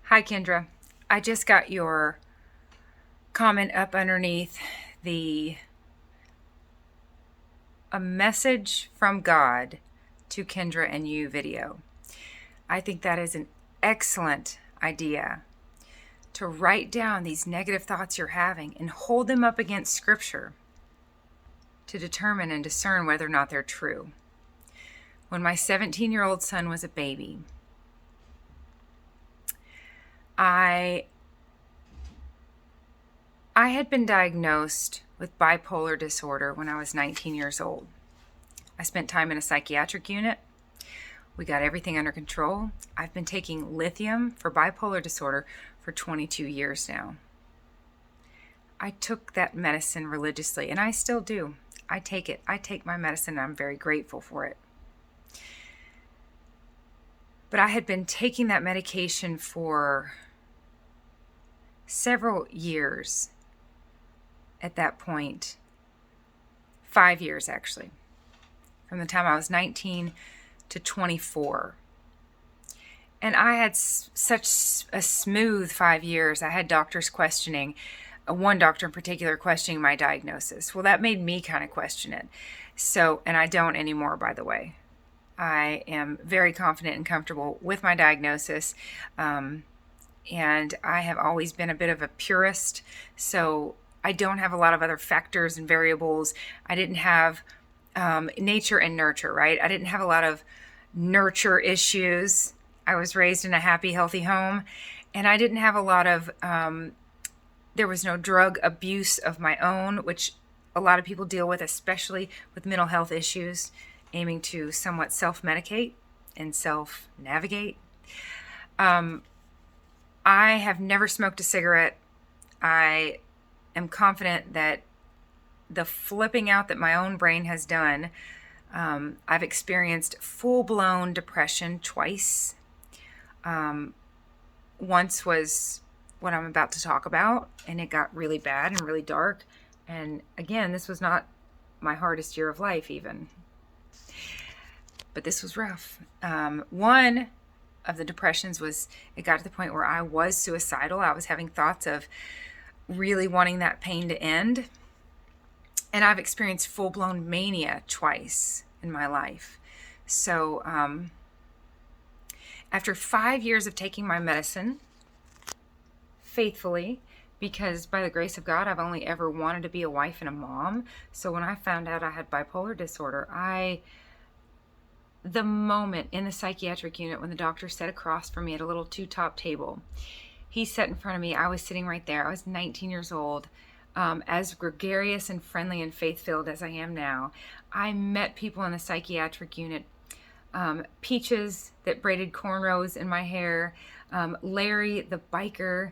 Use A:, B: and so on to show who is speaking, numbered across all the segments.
A: Hi, Kindra. I just got your comment up underneath the a message from God to Kindra and you video. I think that is an excellent idea to write down these negative thoughts you're having and hold them up against Scripture to determine and discern whether or not they're true. When my 17-year-old son was a baby, I had been diagnosed with bipolar disorder when I was 19 years old. I spent time in a psychiatric unit. We got everything under control. I've been taking lithium for bipolar disorder for 22 years now. I took that medicine religiously, and I still do. I take it. I take my medicine, and I'm very grateful for it. But I had been taking that medication for several years at that point. 5 years, actually. From the time I was 19 to 24. And I had such a smooth 5 years. I had doctors questioning, one doctor in particular questioning my diagnosis. Well, that made me kind of question it. So, and I don't anymore, by the way. I am very confident and comfortable with my diagnosis. And I have always been a bit of a purist. So I don't have a lot of other factors and variables. I didn't have nature and nurture, right? I didn't have a lot of nurture issues. I was raised in a happy, healthy home, and I didn't have a lot of, there was no drug abuse of my own, which a lot of people deal with, especially with mental health issues, aiming to somewhat self-medicate and self-navigate. I have never smoked a cigarette. I am confident that the flipping out that my own brain has done, I've experienced full-blown depression twice. Once was what I'm about to talk about, and it got really bad and really dark. And again, this was not my hardest year of life even. But this was rough. One of the depressions was, it got to the point where I was suicidal. I was having thoughts of really wanting that pain to end. And I've experienced full-blown mania twice in my life. So after 5 years of taking my medicine faithfully, because by the grace of God, I've only ever wanted to be a wife and a mom. So when I found out I had bipolar disorder, the moment in the psychiatric unit when the doctor sat across from me at a little two-top table, he sat in front of me. I was sitting right there. I was 19 years old. As gregarious and friendly and faith-filled as I am now, I met people in the psychiatric unit. Peaches that braided cornrows in my hair, Larry the biker,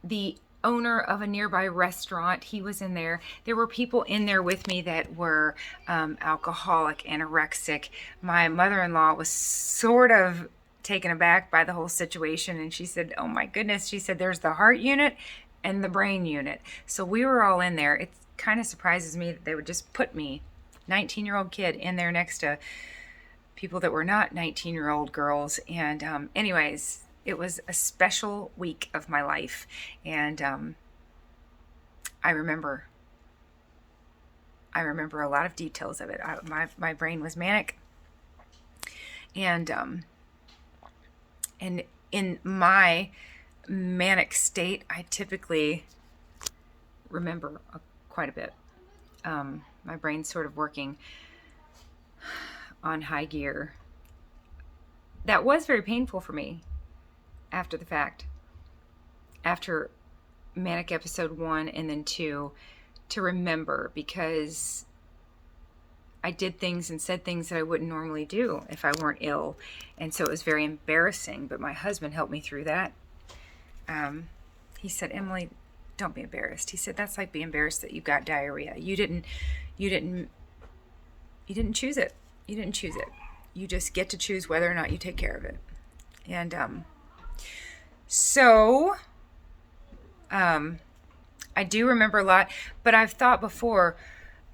A: the owner of a nearby restaurant, he was in there. There were people in there with me that were alcoholic, anorexic. My mother-in-law was sort of taken aback by the whole situation, and she said, oh my goodness, she said, there's the heart unit and the brain unit. So we were all in there. It kind of surprises me that they would just put me, 19-year-old kid, in there next to people that were not 19-year-old girls. And anyways, it was a special week of my life. And I remember a lot of details of it. My brain was manic. And in my manic state, I typically remember quite a bit. My brain's sort of working on high gear. That was very painful for me after the fact. After manic episode 1 and then 2, to remember, because I did things and said things that I wouldn't normally do if I weren't ill. And so it was very embarrassing, but my husband helped me through that. He said, Emily, don't be embarrassed. He said, that's like being embarrassed that you got diarrhea. You didn't choose it. You didn't choose it. You just get to choose whether or not you take care of it. And I do remember a lot, but I've thought before,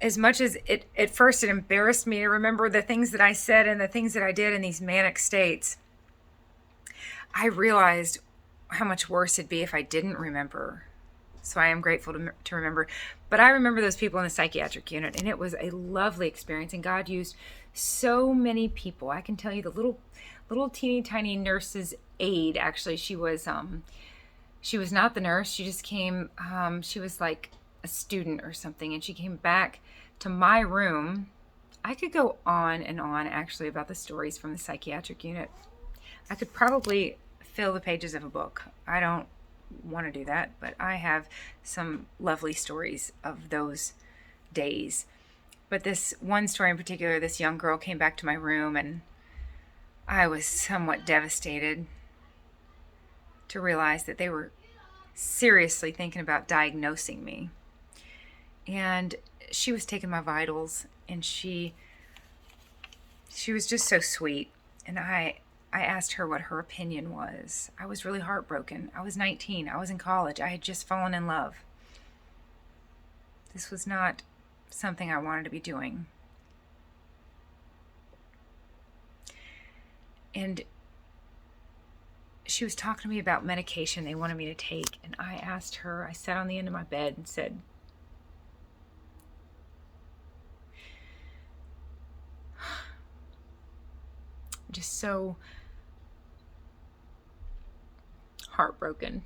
A: as much as it at first it embarrassed me to remember the things that I said and the things that I did in these manic states, I realized how much worse it'd be if I didn't remember. So I am grateful to remember. But I remember those people in the psychiatric unit, and it was a lovely experience. And God used so many people. I can tell you the little teeny tiny nurse's aide. Actually, she was not the nurse. She just came. She was like a student or something, and she came back to my room. I could go on and on actually about the stories from the psychiatric unit. I could probably fill the pages of a book. I don't want to do that, but I have some lovely stories of those days. But this one story in particular, this young girl came back to my room, and I was somewhat devastated to realize that they were seriously thinking about diagnosing me. And she was taking my vitals, and she was just so sweet. And I asked her what her opinion was. I was really heartbroken. I was 19. I was in college. I had just fallen in love. This was not something I wanted to be doing. And she was talking to me about medication they wanted me to take. And I asked her, I sat on the end of my bed and said, just so heartbroken.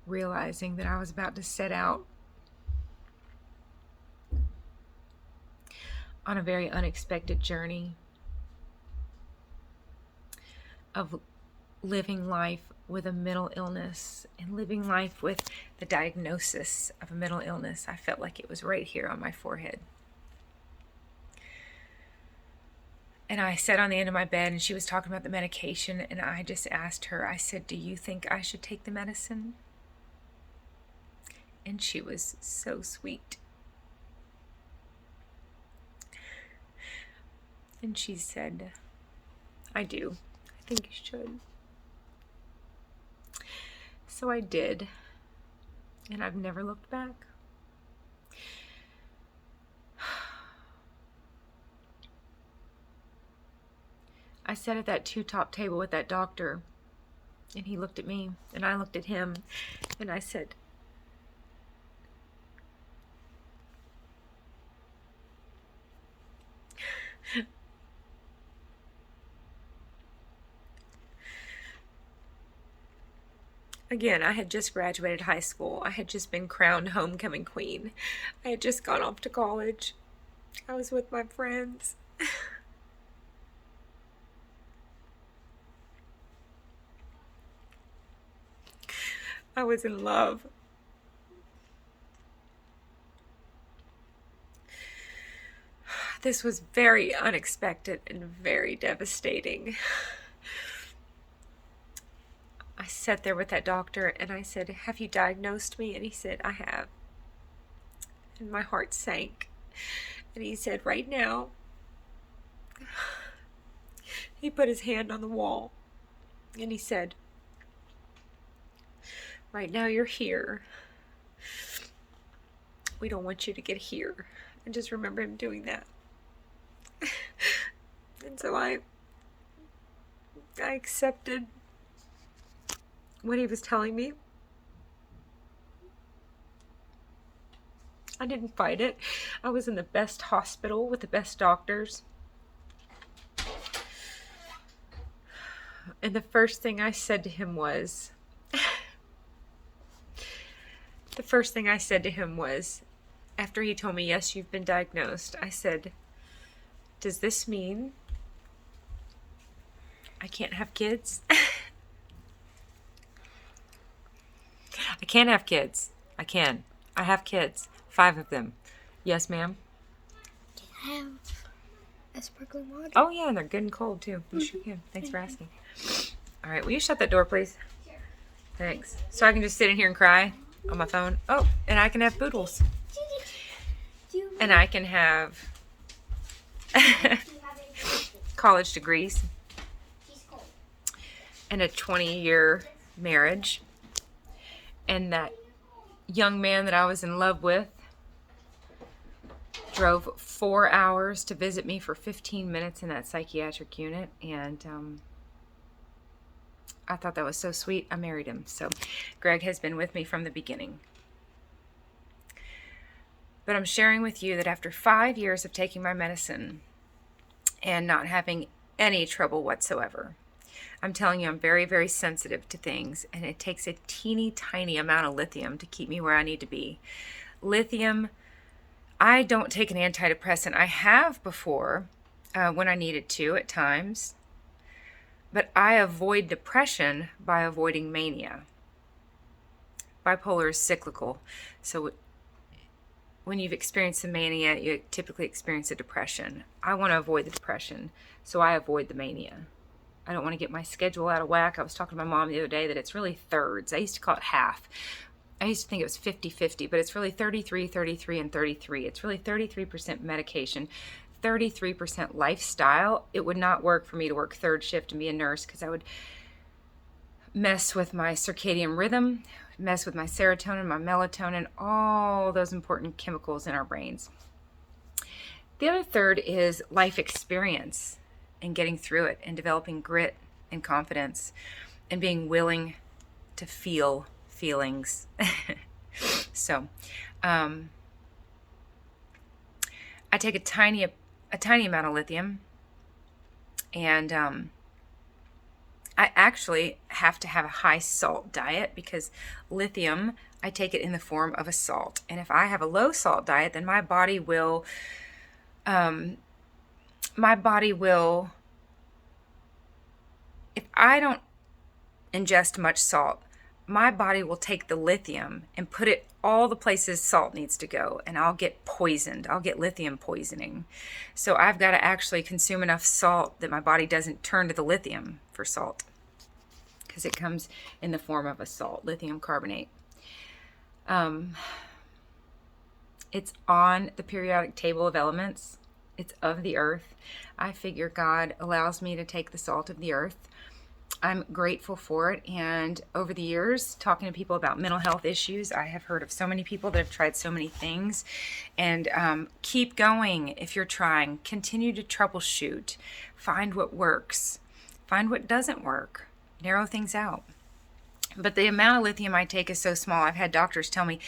A: Realizing that I was about to set out on a very unexpected journey of living life with a mental illness and living life with the diagnosis of a mental illness. I felt like it was right here on my forehead. And I sat on the end of my bed, and she was talking about the medication, and I just asked her, I said, do you think I should take the medicine? And she was so sweet. And she said, I do. I think you should. So I did. And I've never looked back. I sat at that two-top table with that doctor, and he looked at me, and I looked at him, and I said, again, I had just graduated high school. I had just been crowned homecoming queen. I had just gone off to college. I was with my friends. I was in love. This was very unexpected and very devastating. I sat there with that doctor and I said, have you diagnosed me? And he said, I have. And my heart sank. And he said, right now, he put his hand on the wall and he said, right now you're here. We don't want you to get here. And just remember him doing that. And so I accepted what he was telling me. I didn't fight it. I was in the best hospital with the best doctors. And the first thing I said to him was, after he told me, yes, you've been diagnosed, I said, does this mean I can't have kids? I can't have kids. I can. I have kids. 5 of them. Yes, ma'am?
B: Can I have a sparkling water?
A: Oh, yeah, and they're good and cold, too. You sure can. Thanks for asking. All right, will you shut that door, please? Sure. Thanks. So I can just sit in here and cry on my phone. Oh, and I can have poodles. And I can have college degrees and a 20-year marriage. And that young man that I was in love with drove 4 hours to visit me for 15 minutes in that psychiatric unit, and I thought that was so sweet. I married him. So Greg has been with me from the beginning. But I'm sharing with you that after 5 years of taking my medicine and not having any trouble whatsoever, I'm telling you, I'm very, very sensitive to things, and it takes a teeny tiny amount of lithium to keep me where I need to be. Lithium, I don't take an antidepressant. I have before when I needed to at times, but I avoid depression by avoiding mania. Bipolar is cyclical, so when you've experienced the mania, you typically experience a depression. I want to avoid the depression, so I avoid the mania. I don't want to get my schedule out of whack. I was talking to my mom the other day that it's really thirds. I used to call it half. I used to think it was 50-50, but it's really 33, 33, and 33. It's really 33% medication, 33% lifestyle. It would not work for me to work third shift and be a nurse because I would mess with my circadian rhythm, mess with my serotonin, my melatonin, all those important chemicals in our brains. The other third is life experience and getting through it and developing grit and confidence and being willing to feel feelings. So, I take a tiny amount of lithium, and I actually have to have a high salt diet because lithium, I take it in the form of a salt. And if I have a low salt diet, then my body will, if I don't ingest much salt, my body will take the lithium and put it all the places salt needs to go, and I'll get poisoned. I'll get lithium poisoning. So I've got to actually consume enough salt that my body doesn't turn to the lithium for salt, because it comes in the form of a salt, lithium carbonate. It's on the periodic table of elements. It's of the earth. I figure God allows me to take the salt of the earth. I'm grateful for it. And over the years, talking to people about mental health issues, I have heard of so many people that have tried so many things. And keep going if you're trying. Continue to troubleshoot. Find what works. Find what doesn't work. Narrow things out. But the amount of lithium I take is so small. I've had doctors tell me,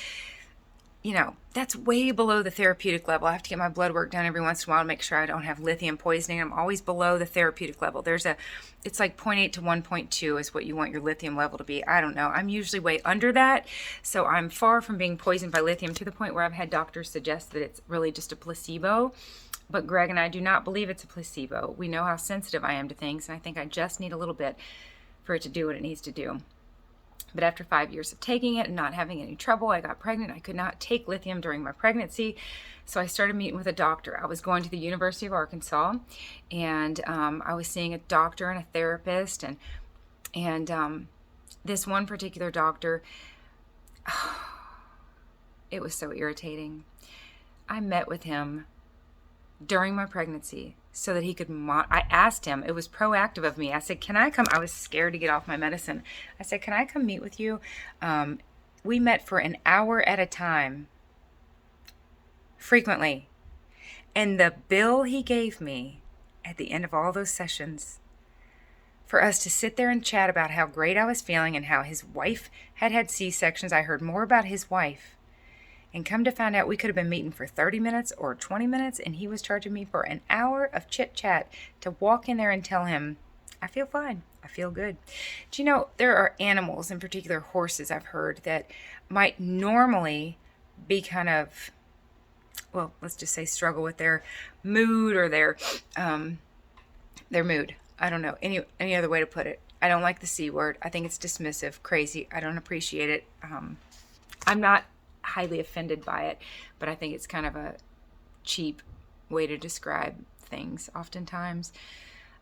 A: that's way below the therapeutic level. I have to get my blood work done every once in a while to make sure I don't have lithium poisoning. I'm always below the therapeutic level. It's like 0.8 to 1.2 is what you want your lithium level to be. I don't know. I'm usually way under that. So I'm far from being poisoned by lithium, to the point where I've had doctors suggest that it's really just a placebo. But Greg and I do not believe it's a placebo. We know how sensitive I am to things, and I think I just need a little bit for it to do what it needs to do. But after 5 years of taking it and not having any trouble, I got pregnant. I could not take lithium during my pregnancy, so I started meeting with a doctor. I was going to the University of Arkansas, and I was seeing a doctor and a therapist, and this one particular doctor, it was so irritating. I met with him during my pregnancy so that he could, I asked him, it was proactive of me. I said, can I come? I was scared to get off my medicine. I said, can I come meet with you? We met for an hour at a time, frequently. And the bill he gave me at the end of all those sessions, for us to sit there and chat about how great I was feeling and how his wife had had C-sections. I heard more about his wife. And come to find out, we could have been meeting for 30 minutes or 20 minutes, and he was charging me for an hour of chit-chat to walk in there and tell him, I feel fine. I feel good. Do you know, there are animals, in particular horses, I've heard, that might normally be kind of, well, let's just say struggle with their mood or their mood. I don't know, any other way to put it. I don't like the C word. I think it's dismissive, crazy. I don't appreciate it. I'm not highly offended by it, but I think it's kind of a cheap way to describe things oftentimes.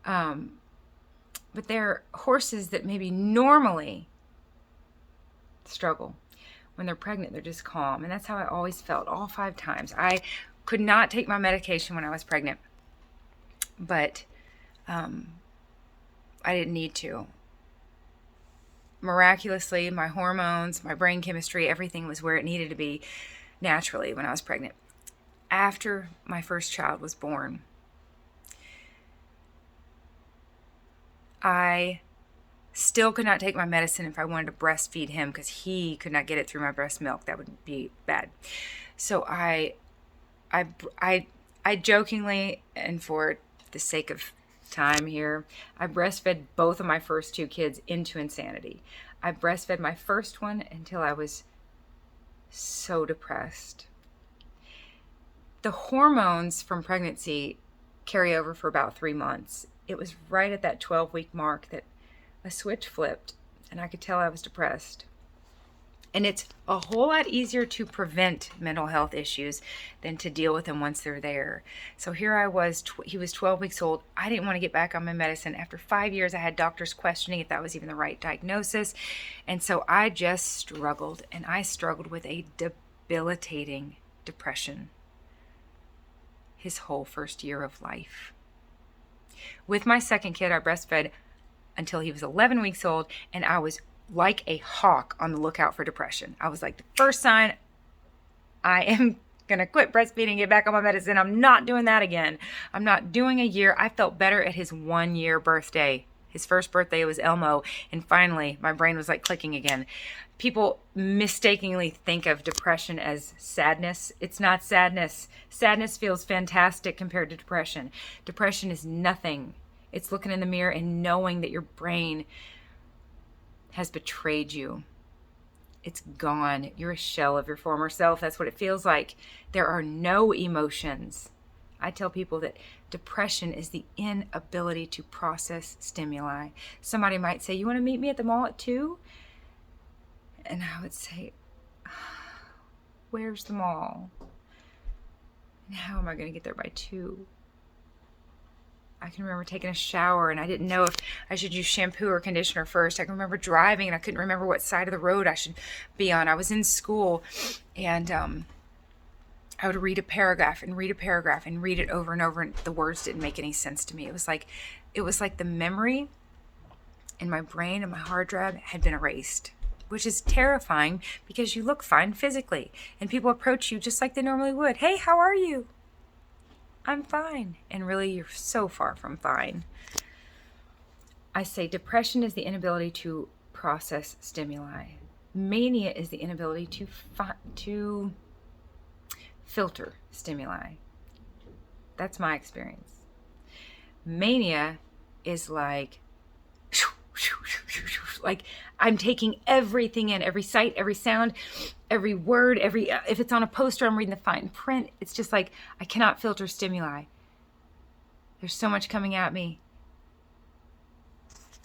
A: But they're horses that maybe normally struggle. When they're pregnant, they're just calm. And that's how I always felt all 5 times. I could not take my medication when I was pregnant, but I didn't need to. Miraculously, my hormones, my brain chemistry, everything was where it needed to be naturally when I was pregnant. after my first child was born, I still could not take my medicine if I wanted to breastfeed him because he could not get it through my breast milk. That would be bad. So I jokingly, and for the sake of time here, I breastfed both of my first two kids into insanity. I breastfed my first one until I was so depressed. The hormones from pregnancy carry over for about 3 months. It was right at that 12-week mark that a switch flipped and I could tell I was depressed. And it's a whole lot easier to prevent mental health issues than to deal with them once they're there. So here I was, he was 12 weeks old. I didn't want to get back on my medicine. After 5 years, I had doctors questioning if that was even the right diagnosis. And so I just struggled, and I struggled with a debilitating depression his whole first year of life. With my second kid, I breastfed until he was 11 weeks old, and I was like a hawk on the lookout for depression. I was like, the first sign, I am going to quit breastfeeding and get back on my medicine. I'm not doing that again. I'm not doing a year. I felt better at his 1-year birthday. His first birthday was Elmo, and finally my brain was like clicking again. People mistakenly think of depression as sadness. It's not sadness. Sadness feels fantastic compared to depression. Depression is nothing. It's looking in the mirror and knowing that your brain has betrayed you. It's gone. You're a shell of your former self. That's what it feels like. There are no emotions. I tell people that depression is the inability to process stimuli. Somebody might say, you want to meet me at the mall at 2? And I would say, where's the mall? And how am I going to get there by 2? I can remember taking a shower and I didn't know if I should use shampoo or conditioner first. I can remember driving and I couldn't remember what side of the road I should be on. I was in school and I would read a paragraph and read a paragraph and read it over and over, and the words didn't make any sense to me. It was like the memory in my brain and my hard drive had been erased, which is terrifying because you look fine physically and people approach you just like they normally would. Hey, how are you? I'm fine. And really, you're so far from fine. I say depression is the inability to process stimuli. Mania is the inability to filter stimuli. That's my experience. Mania is like I'm taking everything in, every sight, every sound, every word, if it's on a poster, I'm reading the fine print. It's just like I cannot filter stimuli. There's so much coming at me.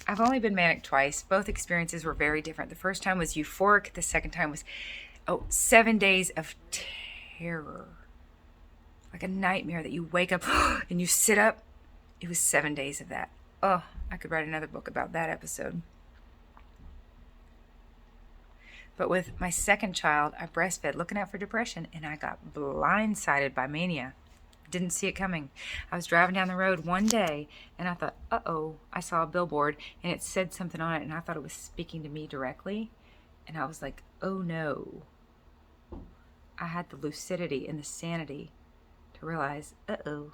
A: I've only been manic twice. Both experiences were very different. The first time was euphoric. The second time was 7 days of terror. Like a nightmare that you wake up and you sit up. It was 7 days of that. Oh, I could write another book about that episode. But with my second child, I breastfed looking out for depression, and I got blindsided by mania. Didn't see it coming. I was driving down the road one day, and I thought, uh-oh. I saw a billboard, and it said something on it, and I thought it was speaking to me directly. And I was like, oh no. I had the lucidity and the sanity to realize, uh-oh.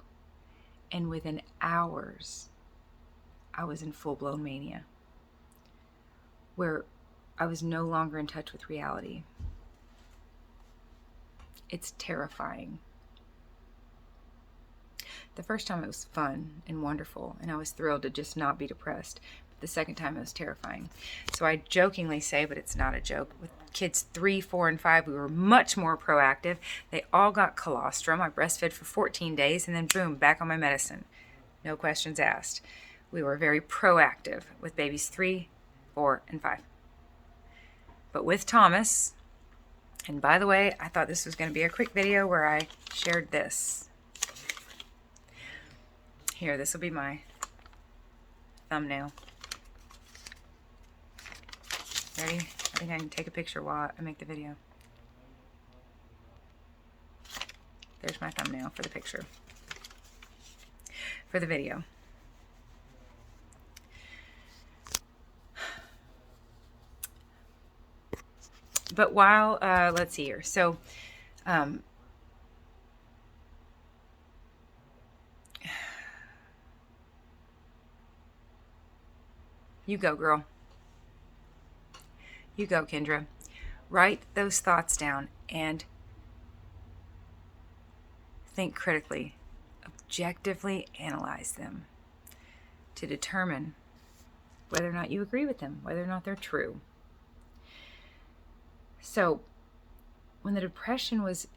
A: And within hours, I was in full-blown mania, where I was no longer in touch with reality. It's terrifying. The first time it was fun and wonderful, and I was thrilled to just not be depressed. But the second time it was terrifying. So I jokingly say, but it's not a joke, with kids 3, 4, and 5, we were much more proactive. They all got colostrum. I breastfed for 14 days, and then boom, back on my medicine. No questions asked. We were very proactive with babies 3, 4, and 5. But with Thomas, and by the way, I thought this was going to be a quick video where I shared this. Here, this will be my thumbnail. Ready? I think I can take a picture while I make the video. There's my thumbnail for the picture. For the video. But while, let's see here. So, You go, girl. You go, Kindra. Write those thoughts down and think critically. Objectively analyze them to determine whether or not you agree with them, whether or not they're true. So, when the depression was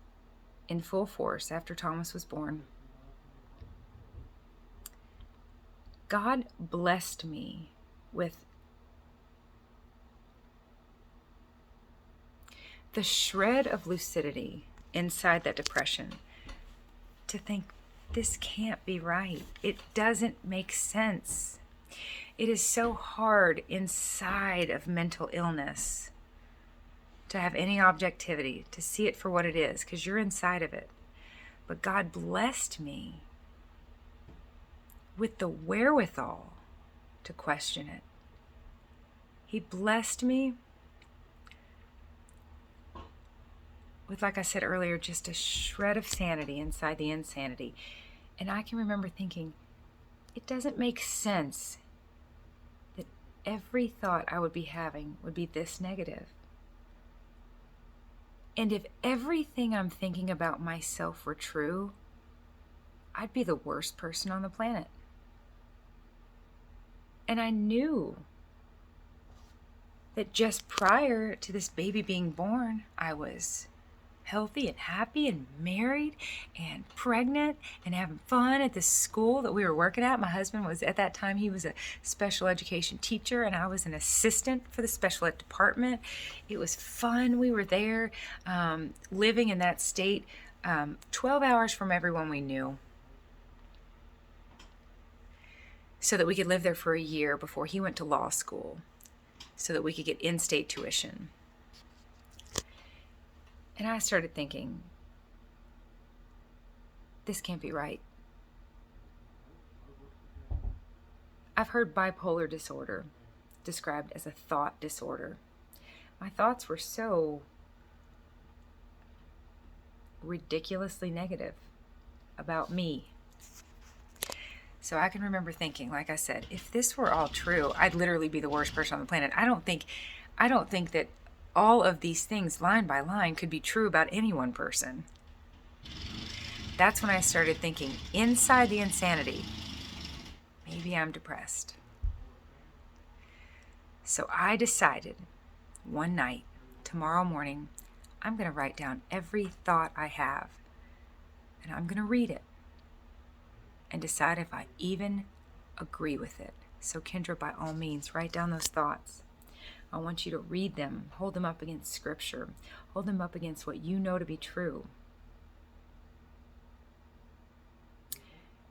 A: in full force after Thomas was born, God blessed me with the shred of lucidity inside that depression to think, this can't be right. It doesn't make sense. It is so hard inside of mental illness to have any objectivity, to see it for what it is, because you're inside of it. But God blessed me with the wherewithal to question it. He blessed me with, like I said earlier, just a shred of sanity inside the insanity. And I can remember thinking, it doesn't make sense that every thought I would be having would be this negative. And if everything I'm thinking about myself were true, I'd be the worst person on the planet. And I knew that just prior to this baby being born, I was healthy and happy and married and pregnant and having fun at the school that we were working at. My husband was, at that time, he was a special education teacher and I was an assistant for the special ed department. It was fun. We were there living in that state 12 hours from everyone we knew, so that we could live there for a year before he went to law school, so that we could get in-state tuition. And I started thinking, this can't be right. I've heard bipolar disorder described as a thought disorder. My thoughts were so ridiculously negative about me. So I can remember thinking, like I said, if this were all true, I'd literally be the worst person on the planet. I don't think that all of these things line by line could be true about any one person. That's when I started thinking, inside the insanity, maybe I'm depressed. So I decided one night, tomorrow morning, I'm going to write down every thought I have, and I'm going to read it and decide if I even agree with it. So Kindra, by all means, write down those thoughts. I want you to read them, hold them up against Scripture, hold them up against what you know to be true.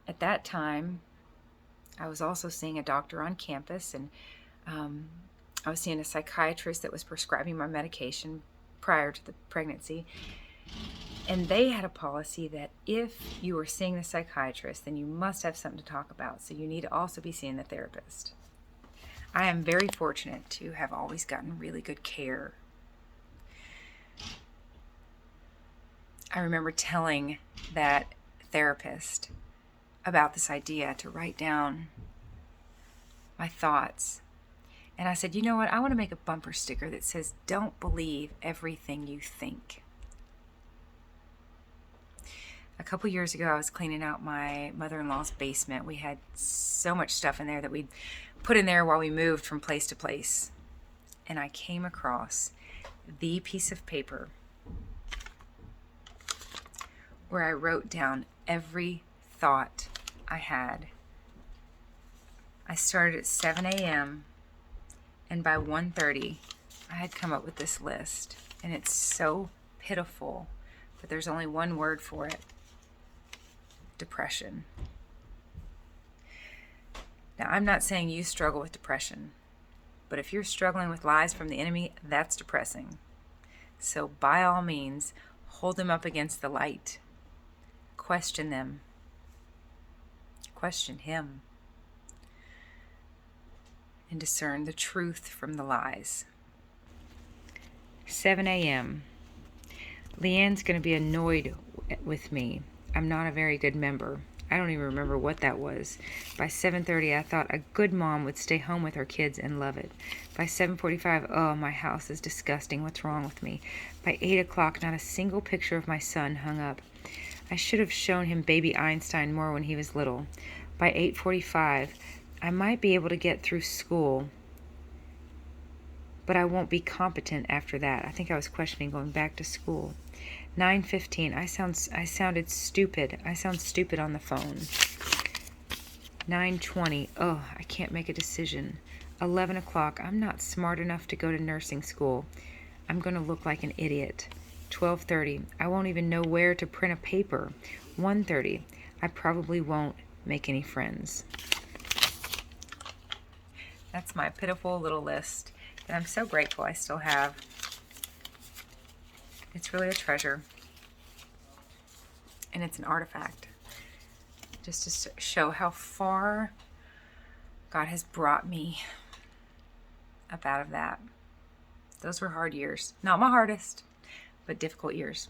A: At that time, I was also seeing a doctor on campus, and I was seeing a psychiatrist that was prescribing my medication prior to the pregnancy. And they had a policy that if you were seeing the psychiatrist, then you must have something to talk about. So you need to also be seeing the therapist. I am very fortunate to have always gotten really good care. I remember telling that therapist about this idea to write down my thoughts. And I said, you know what? I want to make a bumper sticker that says, don't believe everything you think. A couple years ago, I was cleaning out my mother-in-law's basement. We had so much stuff in there that we'd put in there while we moved from place to place. And I came across the piece of paper where I wrote down every thought I had. I started at 7 a.m. and by 1:30, I had come up with this list. And it's so pitiful, but there's only one word for it: depression. Now, I'm not saying you struggle with depression, but if you're struggling with lies from the enemy, that's depressing. So by all means, hold them up against the light. Question them. Question him. And discern the truth from the lies. 7 a.m. Leanne's going to be annoyed with me. I'm not a very good member. I don't even remember what that was. By 7:30, I thought a good mom would stay home with her kids and love it. By 7:45, oh, my house is disgusting. What's wrong with me? By 8 o'clock, not a single picture of my son hung up. I should have shown him baby Einstein more when he was little. By 8:45, I might be able to get through school, but I won't be competent after that. I think I was questioning going back to school. 9:15, I sounded stupid. I sound stupid on the phone. 9:20, oh, I can't make a decision. 11 o'clock, I'm not smart enough to go to nursing school. I'm going to look like an idiot. 12:30, I won't even know where to print a paper. 1:30, I probably won't make any friends. That's my pitiful little list that I'm so grateful I still have. It's really a treasure. And it's an artifact. Just to show how far God has brought me up out of that. Those were hard years. Not my hardest, but difficult years.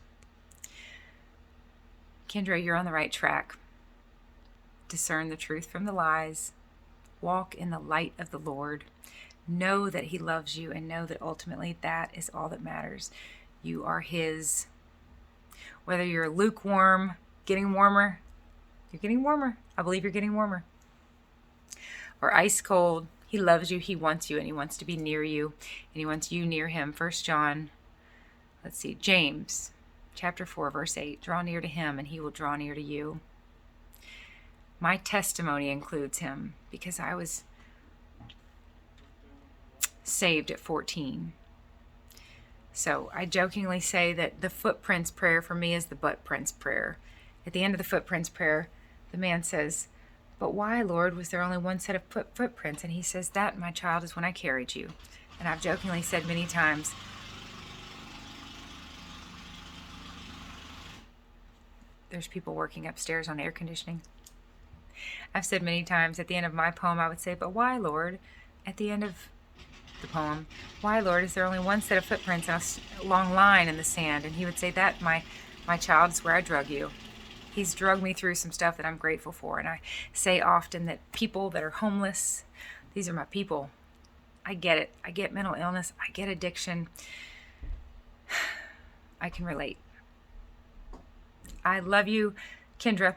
A: Kindra, you're on the right track. Discern the truth from the lies. Walk in the light of the Lord. Know that He loves you, and know that ultimately that is all that matters. You are His. Whether you're lukewarm, getting warmer, you're getting warmer. I believe you're getting warmer. Or ice cold, He loves you, He wants you, and He wants to be near you, and He wants you near Him. 1 John, James, chapter 4, verse 8. Draw near to Him, and He will draw near to you. My testimony includes Him because I was saved at 14. So I jokingly say that the footprints prayer for me is the butt prints prayer. At the end of the footprints prayer, the man says, "But why, Lord, was there only one set of footprints?" And He says, "That, my child, is when I carried you." And I've jokingly said many times, there's people working upstairs on air conditioning. I've said many times at the end of my poem, I would say, "But why, Lord?" At the end of the poem, "Why, Lord, is there only one set of footprints and a long line in the sand?" And He would say, "That, my child, is where I drug you." He's drugged me through some stuff that I'm grateful for. And I say often that people that are homeless, these are my people. I get it. I get mental illness. I get addiction. I can relate. I love you, Kindra.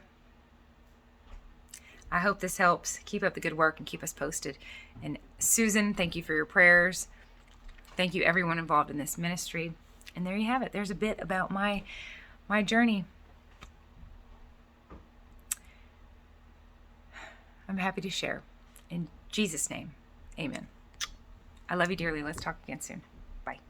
A: I hope this helps. Keep up the good work and keep us posted. And Susan, thank you for your prayers. Thank you everyone involved in this ministry. And there you have it. There's a bit about my journey. I'm happy to share. In Jesus' name, amen. I love you dearly. Let's talk again soon.